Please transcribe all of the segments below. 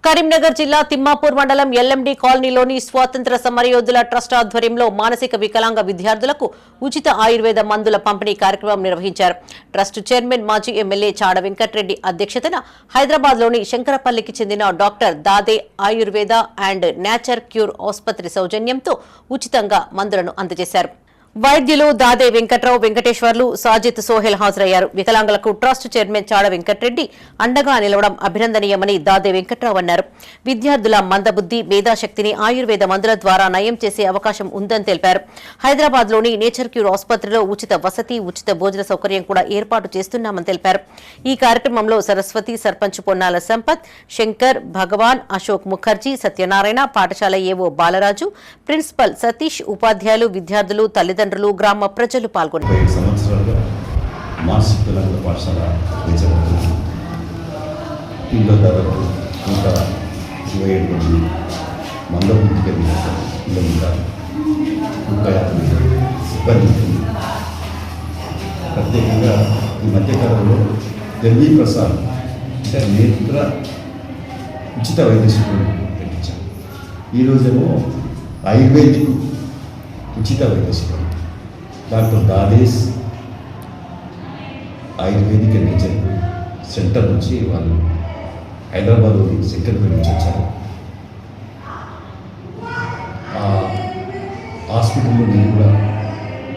కరీంనగర్ జిల్లా తిమ్మాపూర్ మండలం ఎల్ఎండి కాలనీలోని స్వాతంత్ర సమరయోధుల ట్రస్ట్ ఆధ్వర్యంలో మానసిక వికలాంగ విద్యార్థులకు ఉచిత ఆయుర్వేద మందుల పంపిణీ కార్యక్రమం నిర్వహించారు. ట్రస్ట్ చైర్మన్ మాజీ ఎమ్మెల్యే చాడ వెంకట్రెడ్డి అధ్యక్షతన హైదరాబాద్లోని శంకరపల్లికి చెందిన doctor Dade Ayurveda and nature cure ఆసుపత్రి సౌజన్యంతో ఉచితంగా మందులను అందజేశారు. వైద్యులు దాదే వెంకట్రావు, వెంకటేశ్వర్లు, సాజిద్, సోహెల్ హాజరయ్యారు. వికలాంగులకు ట్రస్ట్ చైర్మన్ చాడ వెంకట్రెడ్డి అండగా నిలవడం అభినందనీయమని దాదే వెంకట్రావు అన్నారు. విద్యార్థుల మందబుద్ది, మేధాశక్తిని ఆయుర్వేద మందుల ద్వారా నయం చేసే అవకాశం ఉందని తెలిపారు. హైదరాబాద్లోని నేచర్ క్యూర్ ఆసుపత్రిలో ఉచిత వసతి, ఉచిత భోజన సౌకర్యం కూడా ఏర్పాటు చేస్తున్నామని తెలిపారు. ఈ కార్యక్రమంలో సరస్వతి, సర్పంచ్ పొన్నాల సంపత్, శంకర్, భగవాన్, అశోక్ ముఖర్జీ, సత్యనారాయణ, పాఠశాల ఏవో బాలరాజు, ప్రిన్సిపల్ సతీష్, ఉపాధ్యాయులు, విద్యార్థులు, తల్లిదండ్రులు, గ్రామ ప్రజలు పాల్గొన్నారు. ప్రత్యేకంగా ఈ మధ్యకాలంలో ఢిల్లీ ప్రసాద్ అంటే నేత్ర ఉచిత వైద్య శిబిరం పెట్టించారు. ఈరోజేమో ఆయుర్వేదిక్ ఉచిత వైద్య శిబిరం డాక్టర్ దాదేస్ ఆయుర్వేదిక్ నేచర్ సెంటర్ నుంచి వాళ్ళు హైదరాబాద్లోని శంకర్పల్లి నుంచి వచ్చారు. ఆ హాస్పిటల్లో నేను కూడా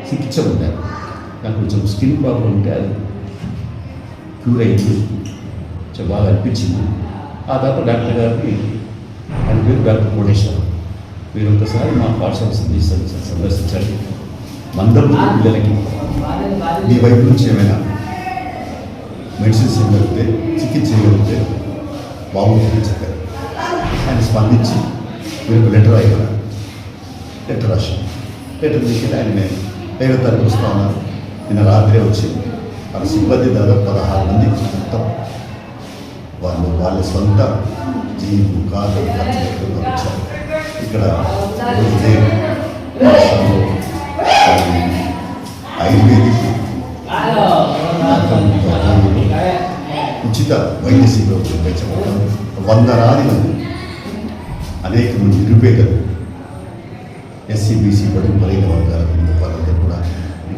చికిత్స పొందాను. నాకు కొంచెం స్కిన్ ప్రాబ్లం ఉంటే అది క్యూర్ అయింది, కొంచెం బాగా అనిపించింది. ఆ తర్వాత డాక్టర్ గారికి ఆయన పేరు డాక్టర్ కోటేశ్వర, మీరు ఒకసారి మా పాఠశాల సందర్శించండి, మందబుద్ధి పిల్లలకి మీ వైపు నుంచి ఏమైనా మెడిసిన్స్ ఇవ్వగలిగితే, చికిత్స చేయగలిగితే బాగుంటుంది చెప్పారు. ఆయన స్పందించి మీరు లెటర్ అయ్యారు, లెటర్ రాశాను. లెటర్ తీసుకెళ్ళి ఆయన నేను 7వ తారీఖు వస్తా ఉన్నారు. నిన్న రాత్రే వచ్చింది. వాళ్ళ సిబ్బంది దాదాపు 16 మంది మొత్తం వాళ్ళ సొంత జీవు కాదు ఖర్చు పెట్టుకుని వచ్చారు. ఇక్కడ ఆయుర్వేదిక్ ఉచిత వైద్య శిబిరం నిర్వహించబడ్డారు. 100 మంది అనేక మంది నిరుపేదలు, ఎస్సీ, బీసీ, బడుగు, బలైన వర్గాల కుటుంబాలందరూ కూడా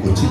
వచ్చి